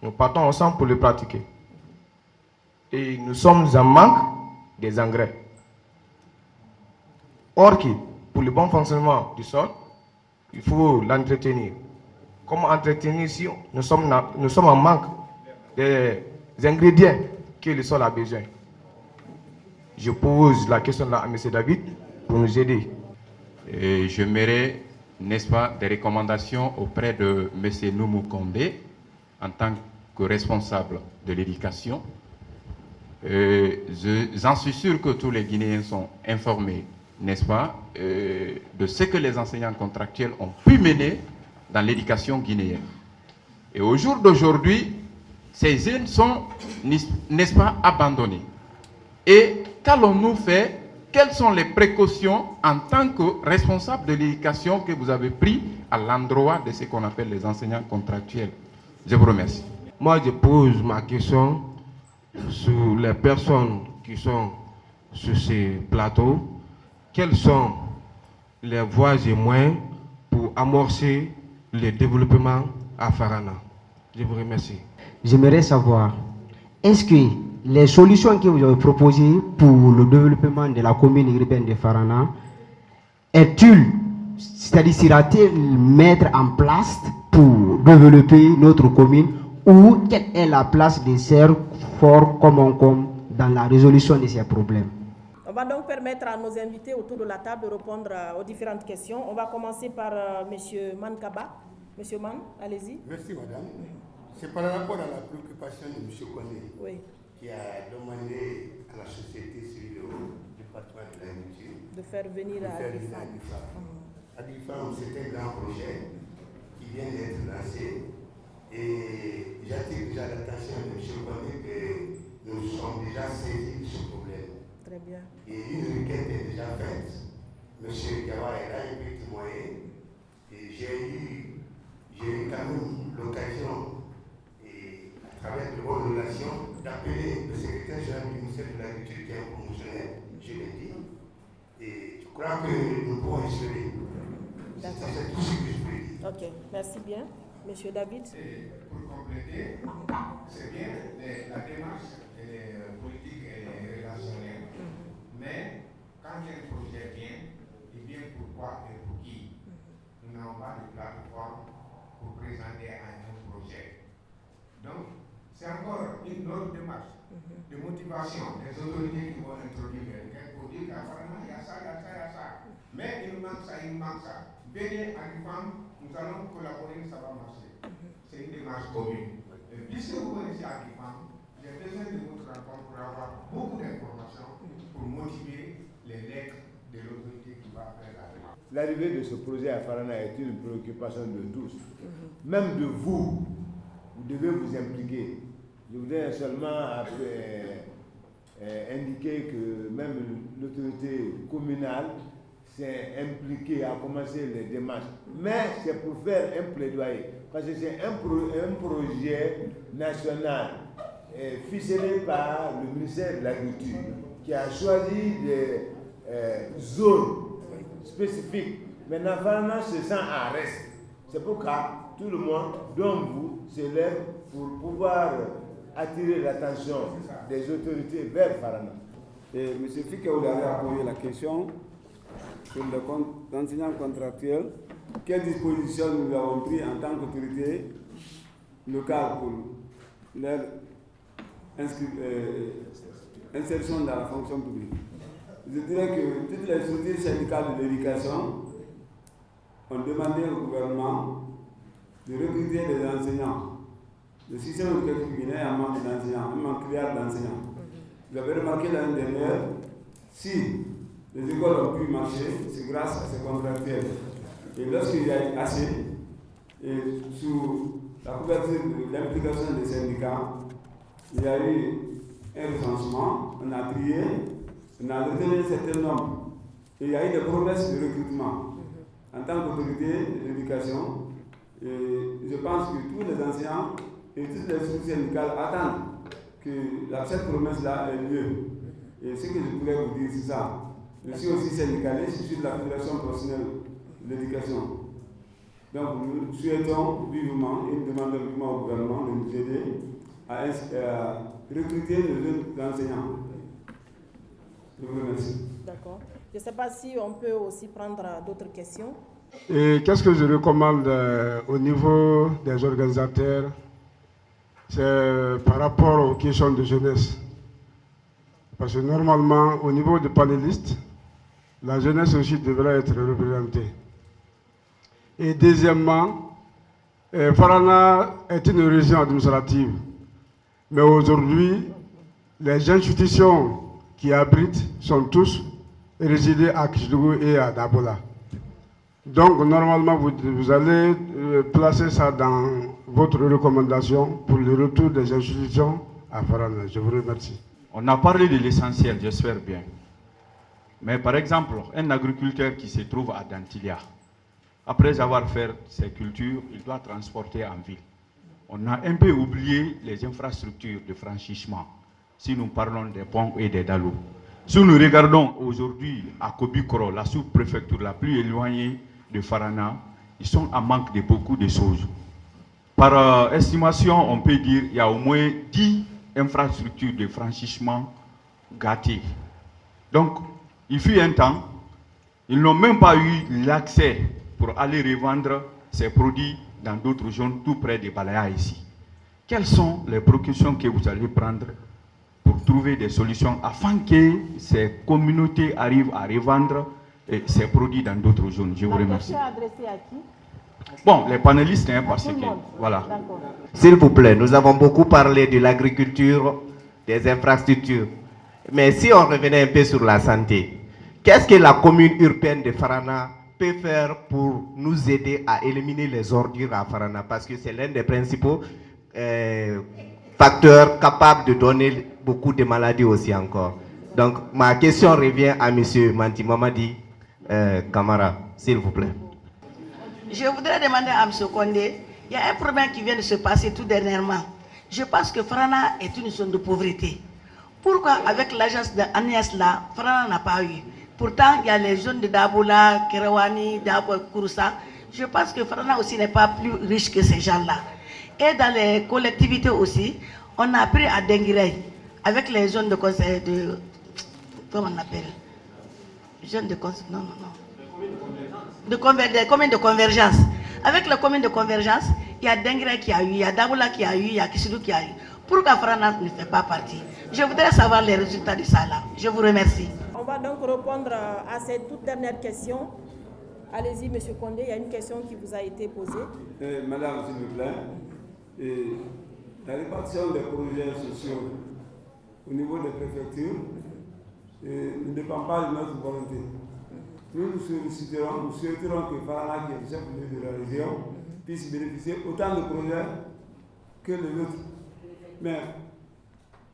nous partons ensemble pour le pratiquer. Et nous sommes en manque des engrais. Or, pour le bon fonctionnement du sol, il faut l'entretenir. Comment entretenir si nous sommes en manque des ingrédients que le sol a besoin? Je pose la question là à M. David pour nous aider. Et je mets, n'est-ce pas, des recommandations auprès de M. Noumou Condé en tant que responsable de l'éducation. J'en suis sûr que tous les Guinéens sont informés, n'est-ce pas, de ce que les enseignants contractuels ont pu mener dans l'éducation guinéenne. Et au jour d'aujourd'hui, ces jeunes sont, n'est-ce pas, abandonnés. Et qu'allons-nous faire? Quelles sont les précautions en tant que responsable de l'éducation que vous avez pris à l'endroit de ce qu'on appelle les enseignants contractuels? Je vous remercie. Moi, je pose ma question sur les personnes qui sont sur ces plateaux. Quelles sont les voies et moyens pour amorcer le développement à Farana? Je vous remercie. J'aimerais savoir, est-ce que les solutions que vous avez proposées pour le développement de la commune urbaine de Farana, c'est-à-dire sera-t-il mettre en place pour développer notre commune, ou quelle est la place des serres forts comme dans la résolution de ces problèmes? On va donc permettre à nos invités autour de la table de répondre aux différentes questions. On va commencer par M. Mankaba. M. Man, allez-y. Merci, madame. C'est par rapport à la préoccupation de M. Kone, qui a demandé à la société civile au département de l'agriculture de faire venir à Agrifam. Agrifam, c'est un grand projet qui vient d'être lancé, et j'attire déjà l'attention de M. Kone que nous sommes déjà saisis de ce problème. Très bien. Et une requête est déjà faite. M. Gawar est là, il peut témoigner. Et j'ai eu quand même l'occasion, à travers de bonnes relations, d'appeler le secrétaire général du ministère de l'Agriculture, qui est un promotionnaire, je l'ai dit. Et je crois que nous pouvons espérer. C'est tout ce que je peux dire. Ok, merci bien. Monsieur David. Pour compléter, c'est bien la démarche politique et relationnelle, mais quand un projet vient, il vient pourquoi et pour qui? Nous n'avons pas de plateforme pour présenter un projet. Donc, c'est encore une autre démarche de motivation des autorités qui vont introduire quelqu'un pour dire qu'à Farana, il y a ça, il y a ça, il y a ça. Mais il nous manque ça, il nous manque ça. Venez à Agrifam, nous allons collaborer, ça va marcher. C'est une démarche commune. Et puisque vous connaissez Agrifam, j'ai besoin de votre rencontre pour avoir beaucoup d'informations pour motiver les lettres de l'autorité qui va faire la démarche. L'arrivée de ce projet à Farana est une préoccupation de tous. Même de vous, vous devez vous impliquer. Je voudrais seulement indiquer que même l'autorité communale s'est impliquée à commencer les démarches. Mais c'est pour faire un plaidoyer. Parce que c'est un projet national ficelé par le ministère de l'Agriculture qui a choisi des zones spécifiques. Maintenant, Farana se sent à reste. C'est pourquoi tout le monde, dont vous, s'élève pour pouvoir attirer l'attention des autorités vers Farana. Et M. Fikaoul a posé la question sur le compte d'enseignants contractuels. Quelles dispositions nous avons prises en tant qu'autorité locale pour leur insertion dans la fonction publique? Je dirais que toutes les structures syndicales de l'éducation ont demandé au gouvernement de recruter des enseignants. Le système éducatif guinéen a un manque d'enseignants, un manque criard d'enseignants. Vous avez remarqué l'année dernière, si les écoles ont pu marcher, c'est grâce à ces contractuels. Et lorsqu'il y a assez, et sous la couverture de l'implication des syndicats, il y a eu un recensement, on a trié, on a retenu un certain nombre. Et il y a eu des promesses de recrutement. En tant qu'autorité de l'éducation, je pense que tous les enseignants et toutes les structures syndicales attendent que cette promesse-là ait lieu. Et ce que je voulais vous dire, c'est ça. Je suis aussi syndicaliste, je suis de la Fédération professionnelle de l'éducation. Donc nous souhaitons vivement et nous demandons vivement au gouvernement de nous aider à recruter les jeunes enseignants. Je vous remercie. D'accord. Je ne sais pas si on peut aussi prendre d'autres questions. Et qu'est-ce que je recommande au niveau des organisateurs? C'est par rapport aux questions de jeunesse. Parce que normalement, au niveau des panélistes, la jeunesse aussi devrait être représentée. Et deuxièmement, Farana est une région administrative. Mais aujourd'hui, les institutions qui abritent sont tous résidées à Kishdougou et à Dabola. Donc, normalement, vous allez placer ça dans votre recommandation pour le retour des institutions à Farana. Je vous remercie. On a parlé de l'essentiel, j'espère bien. Mais par exemple, un agriculteur qui se trouve à Dantilia, après avoir fait ses cultures, il doit transporter en ville. On a un peu oublié les infrastructures de franchissement, si nous parlons des ponts et des dallos. Si nous regardons aujourd'hui à Kobikoro, la sous-préfecture la plus éloignée de Farana, ils sont en manque de beaucoup de choses. Par estimation, on peut dire qu'il y a au moins 10 infrastructures de franchissement gâtées. Donc, il fut un temps, ils n'ont même pas eu l'accès pour aller revendre ces produits dans d'autres zones, tout près des Balayas ici. Quelles sont les précautions que vous allez prendre pour trouver des solutions afin que ces communautés arrivent à revendre ces produits dans d'autres zones? Je vous remercie. Adressée à qui? Bon, les panélistes, parce que... Voilà. S'il vous plaît, nous avons beaucoup parlé de l'agriculture, des infrastructures. Mais si on revenait un peu sur la santé, qu'est-ce que la commune urbaine de Farana peut faire pour nous aider à éliminer les ordures à Farana? Parce que c'est l'un des principaux facteurs capables de donner beaucoup de maladies aussi encore. Donc, ma question revient à M. Manti Mamadi Kamara, s'il vous plaît. Je voudrais demander à M. Condé, il y a un problème qui vient de se passer tout dernièrement. Je pense que Farana est une zone de pauvreté. Pourquoi avec l'agence d'Agnès là, Farana n'a pas eu? Pourtant, il y a les zones de Daboula, Kerawani, Dabo, Kouroussa. Je pense que Farana aussi n'est pas plus riche que ces gens-là. Et dans les collectivités aussi, on a appris à Denguirey, avec les zones de conseil de... Comment on appelle? Zones de conseil... Non. Des communes de convergence. Avec les communes de convergence, il y a Denguirey qui a eu, il y a Daboula qui a eu, il y a Kissidou qui a eu. Pourquoi Farana ne fait pas partie? Je voudrais savoir les résultats de ça là. Je vous remercie. On va donc répondre à cette toute dernière question. Allez-y, M. Condé, il y a une question qui vous a été posée. Madame, s'il vous plaît, la répartition des projets sociaux au niveau des préfectures ne dépend pas de notre volonté. Nous souhaiterons que Farana, qui est le chef de la région, puisse bénéficier autant de projets que les autres. Mais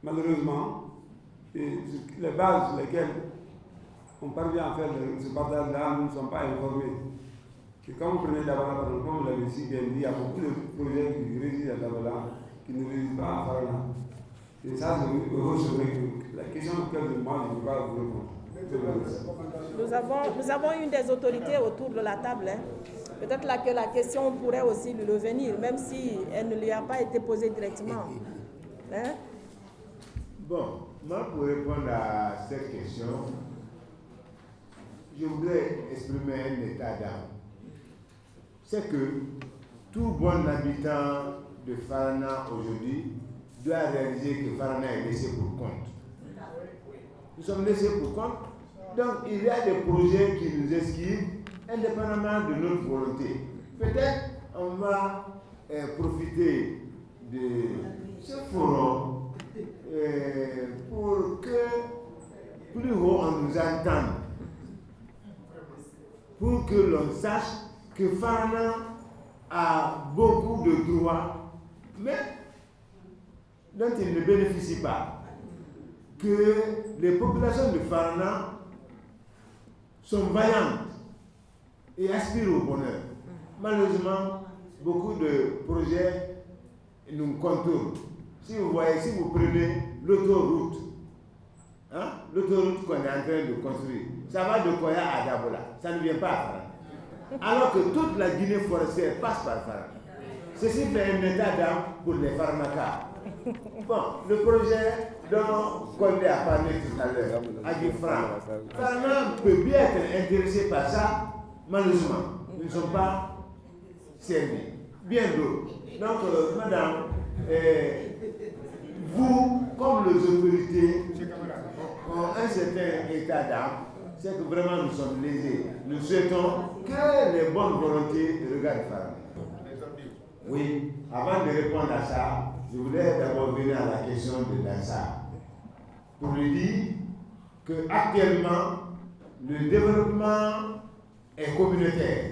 malheureusement, les bases sur lesquelles on parvient à faire ce partage-là, nous ne sommes pas informés. Et quand vous prenez Dabala, comme vous l'avez dit, il y a beaucoup de projets qui résident à Dabala qui ne résident pas à Farana. Et ça, c'est vrai que la question auquel moi, je ne peux pas vous répondre. Nous avons une des autorités autour de la table. Peut-être que la question pourrait aussi lui revenir, même si elle ne lui a pas été posée directement. Bon, moi, pour répondre à cette question, je voudrais exprimer un état d'âme. C'est que tout bon habitant de Farana aujourd'hui doit réaliser que Farana est laissé pour compte. Nous sommes laissés pour compte. Donc, il y a des projets qui nous esquivent indépendamment de notre volonté. Peut-être on va profiter de ce forum pour que plus haut on nous entende, pour que l'on sache que Farana a beaucoup de droits, mais dont il ne bénéficie pas. Que les populations de Farana sont vaillantes et aspirent au bonheur. Malheureusement, beaucoup de projets nous contournent. Si vous voyez, si vous prenez l'autoroute, l'autoroute qu'on est en train de construire, ça va de Koya à Dabola, ça ne vient pas à Farana. Alors que toute la Guinée forestière passe par Farana. Ceci fait un état d'âme pour les pharmacas. Bon, le projet dont Condé a parlé tout à l'heure, Agifran, Farana peut bien être intéressé par ça, malheureusement, ils ne sont pas servis. Bien d'autres. Donc, madame, vous, comme les autorités, ont un certain état d'âme, c'est que vraiment nous sommes lésés. Nous souhaitons que les bonnes volontés regardent Farana. Oui, avant de répondre à ça, je voulais d'abord venir à la question de Dansa. Pour lui dire qu'actuellement, le développement est communautaire.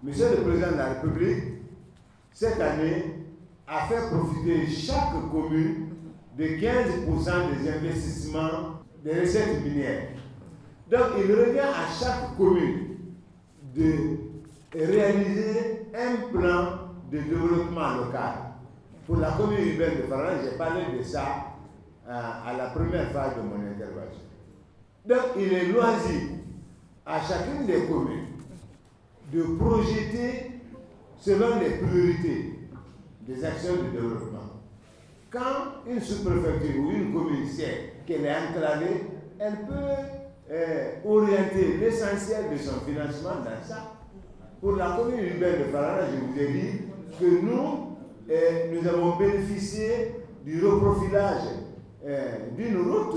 Monsieur le Président de la République, cette année, a fait profiter chaque commune de 15% des investissements des recettes minières. Donc, il revient à chaque commune de réaliser un plan de développement local. Pour la commune urbaine de Farana, j'ai parlé de ça à la première phase de mon intervention. Donc, il est loisible à chacune des communes de projeter selon les priorités des actions de développement. Quand une sous-préfecture ou une commune sait qu'elle est enclavée, elle peut orienter l'essentiel de son financement dans ça. Pour la commune urbaine de Farana, je vous ai dit que nous avons bénéficié du reprofilage d'une route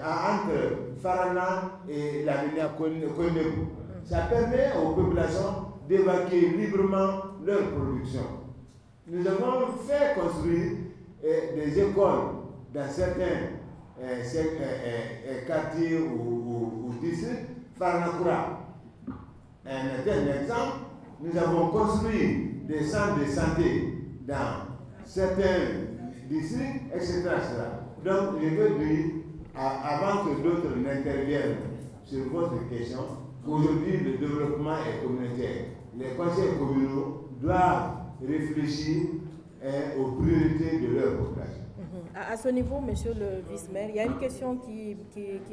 entre Farana et l'avenue Kondebou. Ça permet aux populations d'évacuer librement leur production. Nous avons fait construire des écoles dans certains quartiers ou districts. Faranakoura, un exemple, nous avons construit des centres de santé dans certains districts, etc. Donc, je veux dire, avant que d'autres n'interviennent sur votre question, aujourd'hui, le développement est communautaire. Les conseils communaux doivent réfléchir aux priorités de leur population. À ce niveau, monsieur le vice-maire, il y a une question qui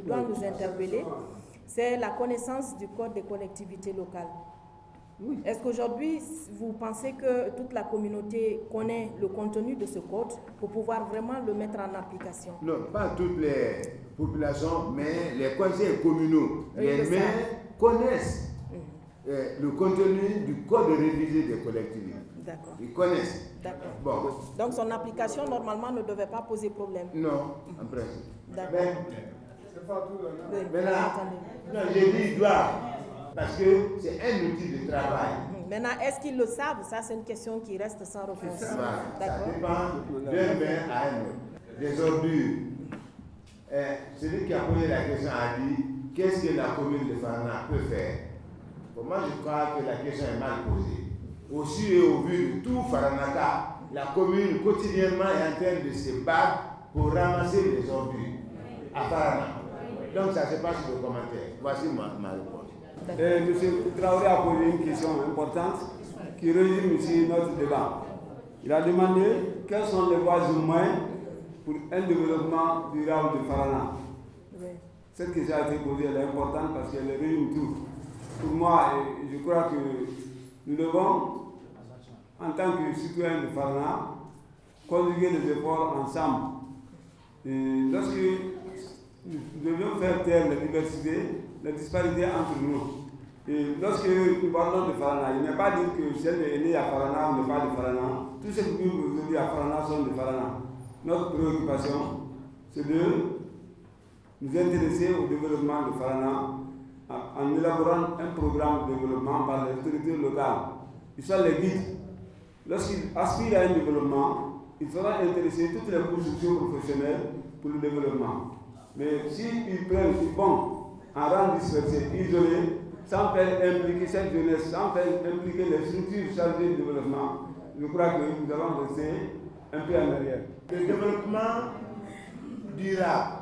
doit nous interpeller. C'est la connaissance du Code des collectivités locales. Oui. Est-ce qu'aujourd'hui, vous pensez que toute la communauté connaît le contenu de ce code pour pouvoir vraiment le mettre en application? Non, pas toutes les populations, mais les conseils communaux, les maires connaissent le contenu du code révisé des collectivités. D'accord. Ils connaissent. D'accord. Bon. Donc son application, normalement, ne devait pas poser problème? Non, en principe. D'accord. Non, j'ai dit doivent, parce que c'est un outil de travail. Maintenant, est-ce qu'ils le savent? Ça, c'est une question qui reste sans réponse. Ça dépend d'un maire à un autre. Les ordures. Celui qui a posé la question a dit qu'est-ce que la commune de Farana peut faire? Pour moi, je crois que la question est mal posée. Aussi et au vu de tout Faranaka, la commune quotidiennement est en train de se battre pour ramasser les ordures à Farana. Donc ça se passe sur le commentaire. Voici ma réponse. M. Traoré a posé une question importante qui résume ici notre débat. Il a demandé quelles sont les voies et moyens pour un développement durable de Farana. Cette question a été posée, elle est importante parce qu'elle résume tout. Pour moi, je crois que nous devons, en tant que citoyens de Farana, conjuguer les efforts ensemble. Et lorsque nous devions faire taire la diversité, la disparité entre nous. Et lorsque nous parlons de Farana, il n'est pas dit que celle est née à Farana ou n'est pas de Farana. Tous ceux qui vivent aujourd'hui à Farana sont de Farana. Notre préoccupation, c'est de nous intéresser au développement de Farana en élaborant un programme de développement par les autorités locales. Ils sont les guides. Lorsqu'ils aspirent à un développement, il faudra intéresser toutes les constructions professionnelles pour le développement. Mais s'ils prennent, ils vont en rang dispersé, isolé, sans faire impliquer cette jeunesse, sans faire impliquer les structures chargées de développement, je crois que nous allons rester un peu en arrière. Le développement durable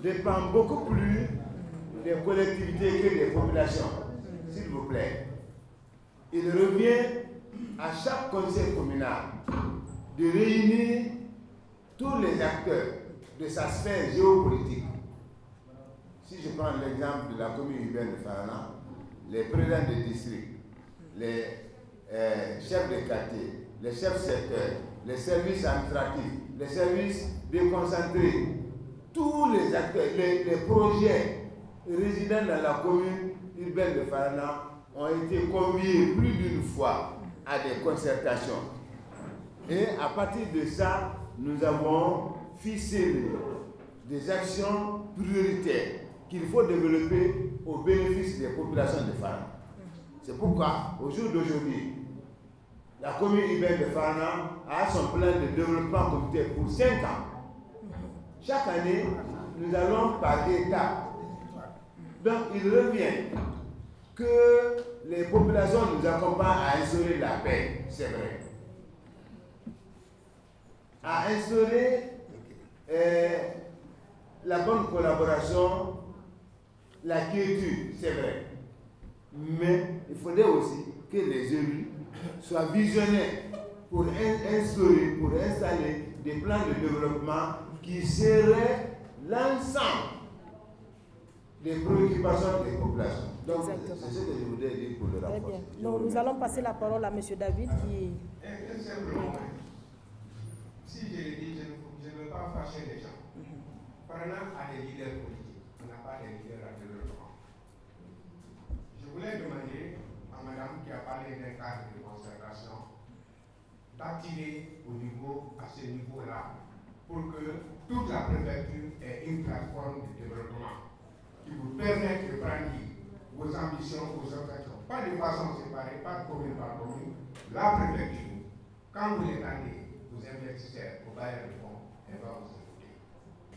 dépend beaucoup plus des collectivités que des populations, s'il vous plaît. Il revient à chaque conseil communal de réunir tous les acteurs de sa sphère géopolitique. Si je prends l'exemple de la commune urbaine de Farana, les présidents des districts, les chefs de quartier, les chefs secteurs, les services administratifs, les services déconcentrés, tous les acteurs, les projets résidant dans la commune urbaine de Farana ont été conviés plus d'une fois à des concertations. Et à partir de ça, nous avons ficelé des actions prioritaires qu'il faut développer au bénéfice des populations de Farana. C'est pourquoi, au jour d'aujourd'hui, la commune urbaine de Farana a son plan de développement communautaire pour 5 ans. Chaque année, nous allons par étapes. Donc, il revient que les populations nous accompagnent à instaurer la paix, c'est vrai. À instaurer la bonne collaboration, la quiétude, c'est vrai. Mais il faudrait aussi que les élus soient visionnaires pour instaurer, pour installer des plans de développement qui seraient l'ensemble des préoccupations des populations. Donc, c'est ce que je voudrais dire pour le rapport. Très bien. Donc, nous allons passer la parole à M. David qui... fâcher les gens. Farana a des leaders politiques, on n'a pas des leaders à développement. Je voulais demander à madame qui a parlé d'un cadre de concertation d'activer à ce niveau-là pour que toute la préfecture ait une plateforme de développement qui vous permette de prendre vos ambitions, vos objectifs, pas de façon séparée, pas commune par commune. La préfecture, quand vous l'étendez, vous investissez au bailleur de fonds, elle va vous écouter.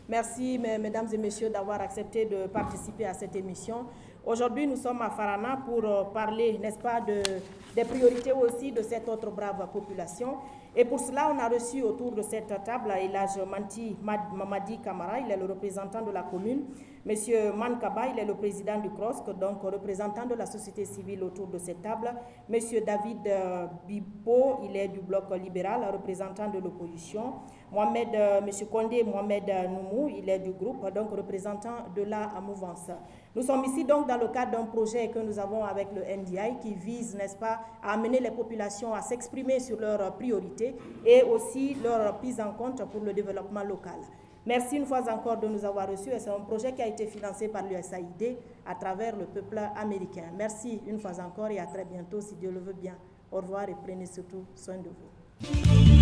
Merci, mesdames et messieurs, d'avoir accepté de participer à cette émission. Aujourd'hui, nous sommes à Farana pour parler, n'est-ce pas, des priorités aussi de cette autre brave population. Et pour cela, on a reçu autour de cette table Elhadj Manti Mamadi Kamara, il est le représentant de la commune. Monsieur Mankaba, il est le président du CROSC, donc représentant de la société civile autour de cette table. Monsieur David Bipo, il est du bloc libéral, représentant de l'opposition. Monsieur Kondé Mohamed Noumou, il est du groupe, donc représentant de la mouvance. Nous sommes ici donc dans le cadre d'un projet que nous avons avec le NDI qui vise, n'est-ce pas, à amener les populations à s'exprimer sur leurs priorités et aussi leur prise en compte pour le développement local. Merci une fois encore de nous avoir reçus. C'est un projet qui a été financé par l'USAID à travers le peuple américain. Merci une fois encore et à très bientôt si Dieu le veut bien. Au revoir et prenez surtout soin de vous.